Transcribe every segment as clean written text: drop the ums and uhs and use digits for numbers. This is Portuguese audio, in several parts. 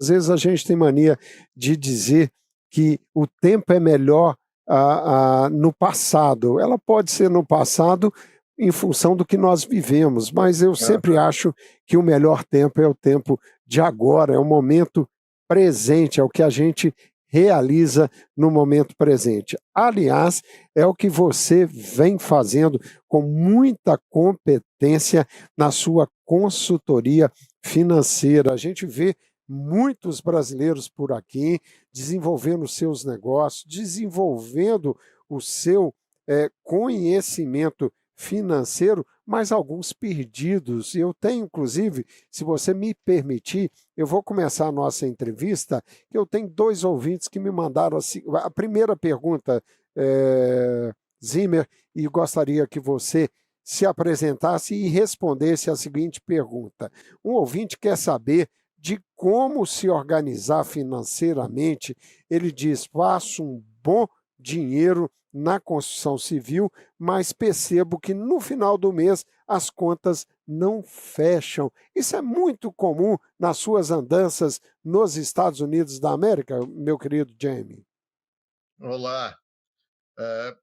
Às vezes a gente tem mania de dizer que o tempo é melhor no passado. Ela pode ser no passado em função do que nós vivemos, mas eu sempre Aham. acho que o melhor tempo é o tempo de agora, é o momento presente, é o que a gente realiza no momento presente. Aliás, é o que você vem fazendo com muita competência na sua consultoria financeira. A gente vê muitos brasileiros por aqui desenvolvendo seus negócios, desenvolvendo o seu conhecimento financeiro, mas alguns perdidos. Eu tenho, inclusive, se você me permitir, eu vou começar a nossa entrevista. Eu tenho dois ouvintes que me mandaram a primeira pergunta, Zimmer, e gostaria que você se apresentasse e respondesse a seguinte pergunta. Um ouvinte quer saber de como se organizar financeiramente. Ele diz: faço um bom dinheiro na construção civil, mas percebo que no final do mês as contas não fecham. Isso é muito comum nas suas andanças nos Estados Unidos da América, meu querido Jamie. Olá. Eh,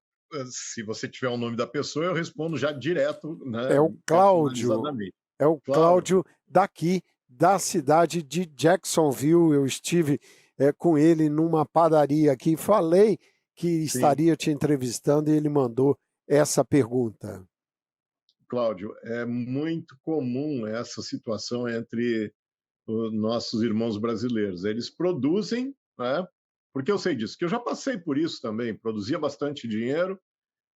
Se você tiver o nome da pessoa, eu respondo já direto, É né, o Cláudio, personalizadamente. é o Cláudio, Cláudio daqui da cidade de Jacksonville. Eu estive com ele numa padaria aqui, falei que sim, estaria te entrevistando e ele mandou essa pergunta. Cláudio, é muito comum essa situação entre os nossos irmãos brasileiros. Eles produzem, né? Porque eu sei disso, que eu já passei por isso também. Produzia bastante dinheiro,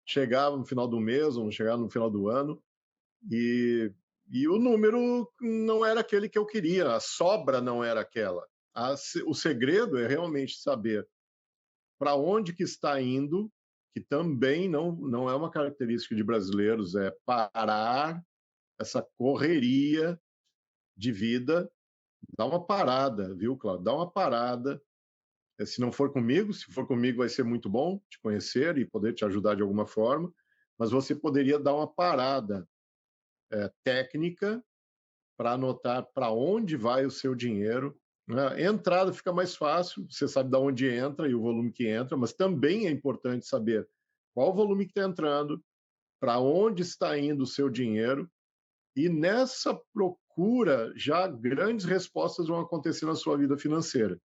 chegava no final do mês, ou chegava no final do ano, e, e o número não era aquele que eu queria, a sobra não era aquela. O segredo é realmente saber para onde que está indo, que também não é uma característica de brasileiros, é parar essa correria de vida, dá uma parada, viu, Claudio? Dá uma parada. Se não for comigo, se for comigo vai ser muito bom te conhecer e poder te ajudar de alguma forma, mas você poderia dar uma parada técnica para anotar para onde vai o seu dinheiro. Né? Entrada fica mais fácil, você sabe de onde entra e o volume que entra, mas também é importante saber qual o volume que está entrando, para onde está indo o seu dinheiro, e nessa procura já grandes respostas vão acontecer na sua vida financeira.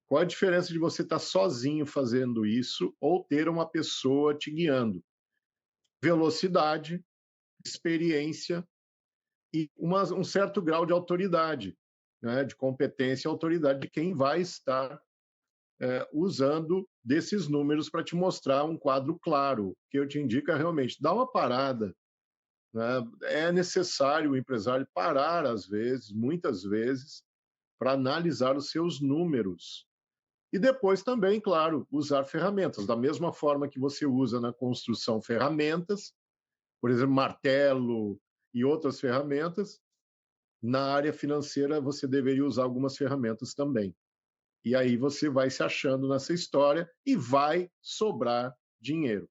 Qual a diferença de você estar sozinho fazendo isso ou ter uma pessoa te guiando? Velocidade, experiência e um certo grau de autoridade, né, de competência e autoridade de quem vai estar usando desses números para te mostrar um quadro claro. O que eu te indico é realmente dar uma parada. Né? É necessário o empresário parar, às vezes, muitas vezes, para analisar os seus números. E depois também, claro, usar ferramentas. Da mesma forma que você usa na construção ferramentas, por exemplo, martelo e outras ferramentas, na área financeira você deveria usar algumas ferramentas também. E aí você vai se achando nessa história e vai sobrar dinheiro.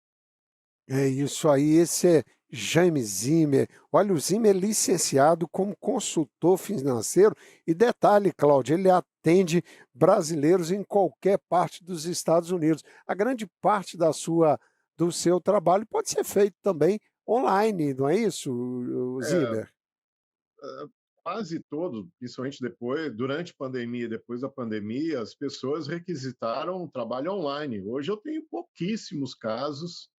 É isso aí, esse é Jaime Zimmer. Olha, o Zimmer é licenciado como consultor financeiro e detalhe, Cláudio, ele atende brasileiros em qualquer parte dos Estados Unidos. A grande parte do seu trabalho pode ser feito também online, não é isso, É, Zimmer? quase todos, principalmente depois, durante a pandemia, depois da pandemia, as pessoas requisitaram trabalho online. Hoje eu tenho pouquíssimos casos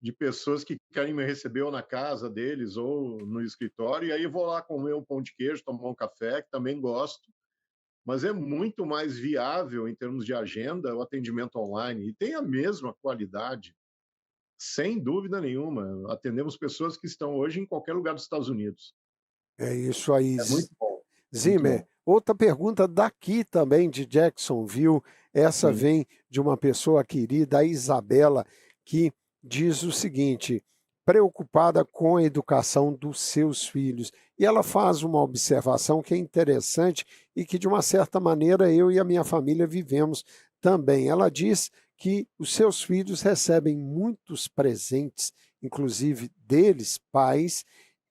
de pessoas que querem me receber ou na casa deles ou no escritório, e aí eu vou lá comer um pão de queijo, tomar um café, que também gosto, mas é muito mais viável em termos de agenda o atendimento online e tem a mesma qualidade, sem dúvida nenhuma. Atendemos pessoas que estão hoje em qualquer lugar dos Estados Unidos. É isso aí, É muito bom, muito Zimmer. bom. Outra pergunta daqui também de Jacksonville. Essa Sim. vem de uma pessoa querida, a Isabela, que diz o seguinte: preocupada com a educação dos seus filhos. E ela faz uma observação que é interessante e que, de uma certa maneira, eu e a minha família vivemos também. Ela diz que os seus filhos recebem muitos presentes, inclusive deles, pais,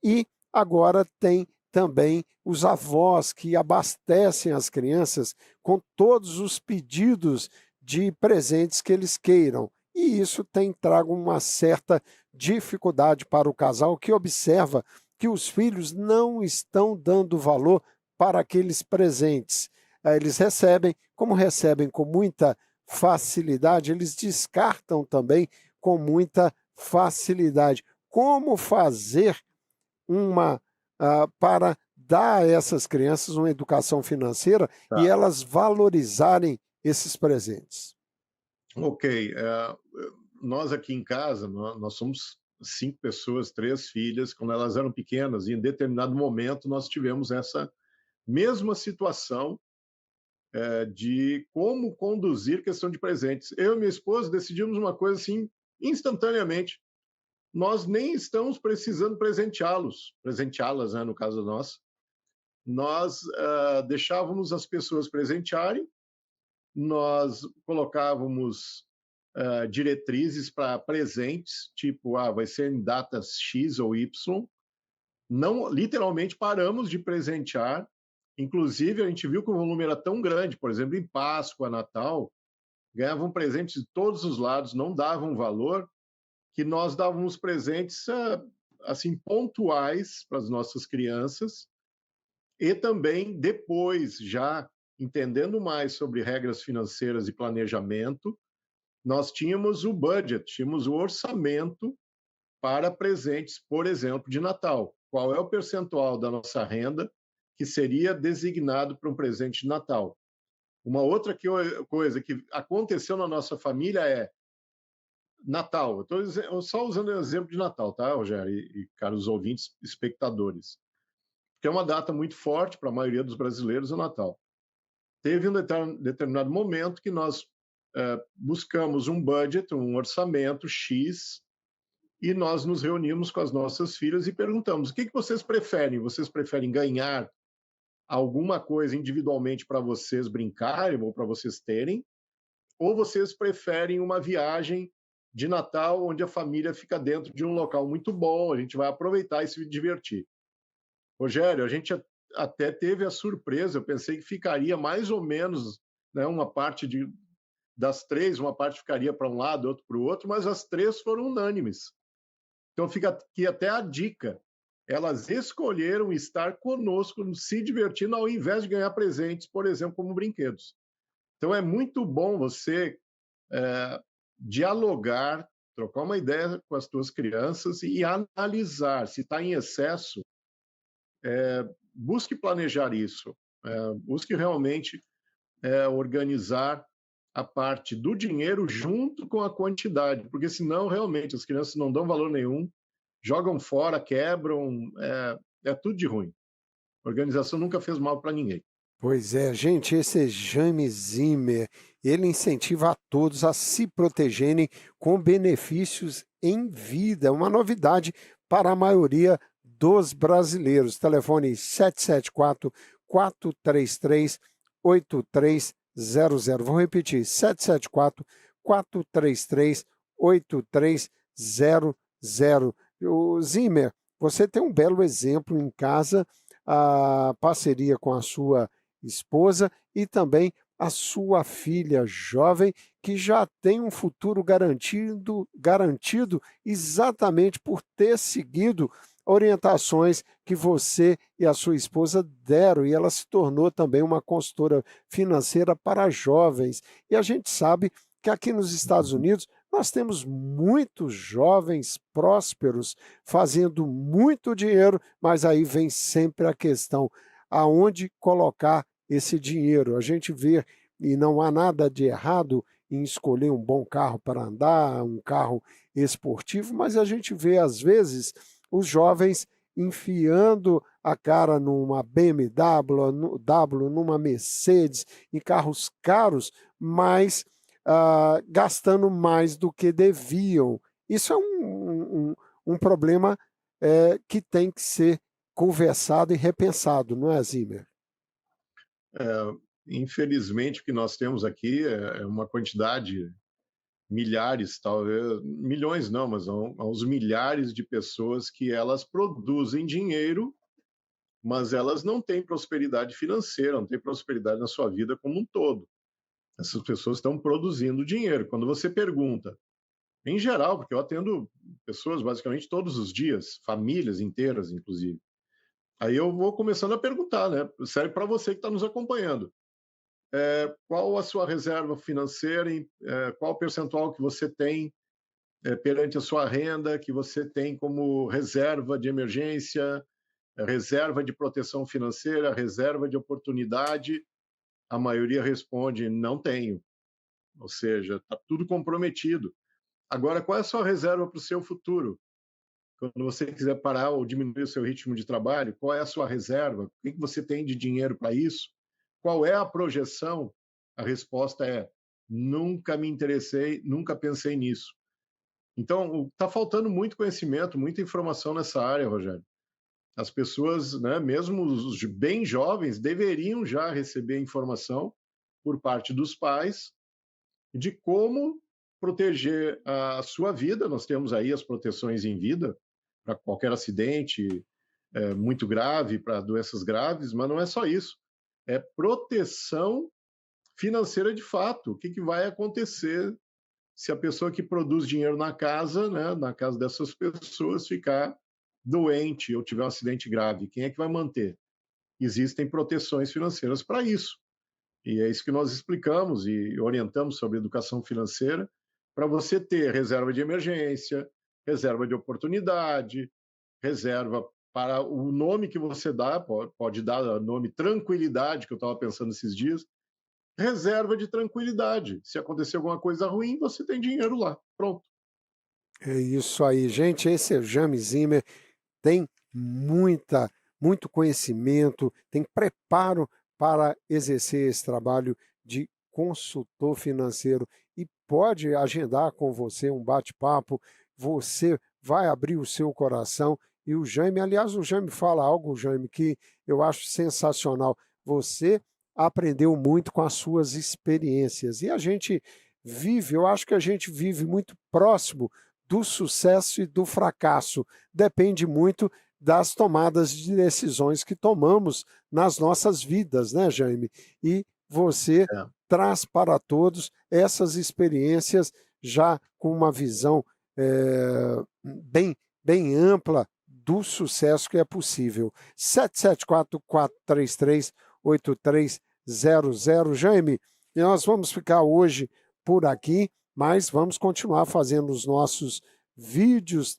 e agora tem também os avós que abastecem as crianças com todos os pedidos de presentes que eles queiram. E isso tem trago uma certa dificuldade para o casal que observa que os filhos não estão dando valor para aqueles presentes. Eles recebem, como recebem com muita facilidade, eles descartam também com muita facilidade. Como fazer para dar a essas crianças uma educação financeira e Tá. elas valorizarem esses presentes? Ok. Nós aqui em casa, nós somos 5 pessoas, 3 filhas. Quando elas eram pequenas, e em determinado momento nós tivemos essa mesma situação, de como conduzir questão de presentes. Eu e minha esposa decidimos uma coisa assim, instantaneamente. Nós nem estamos precisando presenteá-las, né, no caso nós. Nós deixávamos as pessoas presentearem, nós colocávamos diretrizes para presentes, tipo, vai ser em datas X ou Y. Não, literalmente paramos de presentear. Inclusive, a gente viu que o volume era tão grande, por exemplo, em Páscoa, Natal, ganhavam presentes de todos os lados, não davam valor, que nós dávamos presentes assim pontuais para as nossas crianças, e também depois, já entendendo mais sobre regras financeiras e planejamento, nós tínhamos o budget, tínhamos o orçamento para presentes, por exemplo, de Natal. Qual é o percentual da nossa renda que seria designado para um presente de Natal? Uma outra coisa que aconteceu na nossa família é Natal. Eu estou só usando o exemplo de Natal, tá, Rogério e caros ouvintes, espectadores, que é uma data muito forte para a maioria dos brasileiros, o Natal. Teve um determinado momento que nós buscamos um budget, um orçamento X, e nós nos reunimos com as nossas filhas e perguntamos: o que vocês preferem? Vocês preferem ganhar alguma coisa individualmente para vocês brincarem ou para vocês terem? Ou vocês preferem uma viagem de Natal onde a família fica dentro de um local muito bom, a gente vai aproveitar e se divertir? Rogério, a gente até teve a surpresa, eu pensei que ficaria mais ou menos, né, uma parte das três, uma parte ficaria para um lado, outra para o outro, mas as três foram unânimes. Então fica aqui até a dica. Elas escolheram estar conosco, se divertindo, ao invés de ganhar presentes, por exemplo, como brinquedos. Então é muito bom você dialogar, trocar uma ideia com as tuas crianças e analisar. Se está em excesso, busque planejar isso. Busque realmente organizar a parte do dinheiro junto com a quantidade, porque senão realmente as crianças não dão valor nenhum, jogam fora, quebram, é tudo de ruim. A organização nunca fez mal para ninguém. Pois é, gente, esse é Jaime Zimmer. Ele incentiva a todos a se protegerem com benefícios em vida. Uma novidade para a maioria dos brasileiros. Telefone 774-433-8300. Vou repetir, 774-433-8300. O Zimmer, você tem um belo exemplo em casa, a parceria com a sua esposa e também a sua filha jovem, que já tem um futuro garantido exatamente por ter seguido orientações que você e a sua esposa deram, e ela se tornou também uma consultora financeira para jovens. E a gente sabe que aqui nos Estados Unidos nós temos muitos jovens prósperos fazendo muito dinheiro, mas aí vem sempre a questão: aonde colocar esse dinheiro? A gente vê, e não há nada de errado em escolher um bom carro para andar, um carro esportivo, mas a gente vê, às vezes, os jovens enfiando a cara numa BMW, numa Mercedes, em carros caros, mas gastando mais do que deviam. Isso é um problema que tem que ser conversado e repensado, não é, Zimmer? Infelizmente, o que nós temos aqui é uma quantidade, milhares, talvez, milhões não, mas aos milhares de pessoas que elas produzem dinheiro mas elas não têm prosperidade financeira, não têm prosperidade na sua vida como um todo. Essas pessoas estão produzindo dinheiro. Quando você pergunta, em geral, porque eu atendo pessoas basicamente todos os dias, famílias inteiras, inclusive. Aí eu vou começando a perguntar, né? Serve para você que está nos acompanhando. Qual a sua reserva financeira, qual o percentual que você tem perante a sua renda, que você tem como reserva de emergência, reserva de proteção financeira, reserva de oportunidade? A maioria responde: não tenho. Ou seja, está tudo comprometido. Agora, qual é a sua reserva para o seu futuro? Quando você quiser parar ou diminuir o seu ritmo de trabalho, qual é a sua reserva? O que você tem de dinheiro para isso? Qual é a projeção? A resposta é: nunca me interessei, nunca pensei nisso. Então, está faltando muito conhecimento, muita informação nessa área, Rogério. As pessoas, né, mesmo os bem jovens, deveriam já receber informação por parte dos pais de como proteger a sua vida. Nós temos aí as proteções em vida para qualquer acidente muito grave, para doenças graves, mas não é só isso. É proteção financeira de fato. O que vai acontecer se a pessoa que produz dinheiro na casa, né, na casa dessas pessoas, ficar doente ou tiver um acidente grave? Quem é que vai manter? Existem proteções financeiras para isso. E é isso que nós explicamos e orientamos sobre educação financeira, para você ter reserva de emergência, reserva de oportunidade, reserva para o nome que você dá, pode dar o nome tranquilidade, que eu estava pensando esses dias, reserva de tranquilidade. Se acontecer alguma coisa ruim, você tem dinheiro lá. Pronto. É isso aí, gente. Esse é o Jaime Zimmer. Tem muito conhecimento, tem preparo para exercer esse trabalho de consultor financeiro e pode agendar com você um bate-papo. Você vai abrir o seu coração e o Jaime, aliás, o Jaime fala algo, Jaime, que eu acho sensacional. Você aprendeu muito com as suas experiências e a gente vive, eu acho que a gente vive muito próximo do sucesso e do fracasso. Depende muito das tomadas de decisões que tomamos nas nossas vidas, né, Jaime? E você É. traz para todos essas experiências já com uma visão bem ampla do sucesso que é possível. 774-433-8300. Jaime, nós vamos ficar hoje por aqui, mas vamos continuar fazendo os nossos vídeos,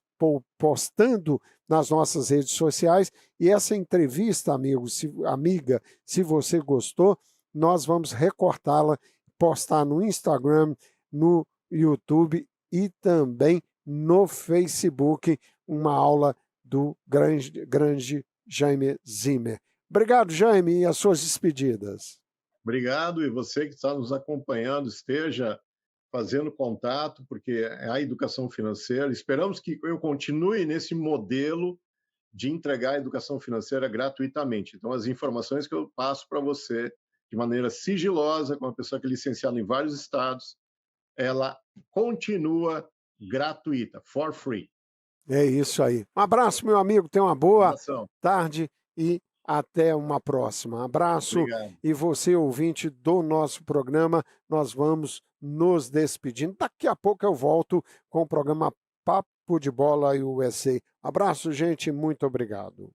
postando nas nossas redes sociais. E essa entrevista, amiga, se você gostou, nós vamos recortá-la, postar no Instagram, no YouTube e também no Facebook, uma aula do grande Jaime Zimmer. Obrigado, Jaime, e as suas despedidas. Obrigado, e você que está nos acompanhando, esteja fazendo contato, porque é a educação financeira. Esperamos que eu continue nesse modelo de entregar a educação financeira gratuitamente. Então, as informações que eu passo para você de maneira sigilosa, com uma pessoa que é licenciada em vários estados, ela continua gratuita, for free. É isso aí. Um abraço, meu amigo. Tenha uma boa Abração. tarde e até uma próxima. Abraço. Obrigado. E você, ouvinte do nosso programa, nós vamos nos despedindo. Daqui a pouco eu volto com o programa Papo de Bola USA. Abraço, gente. Muito obrigado.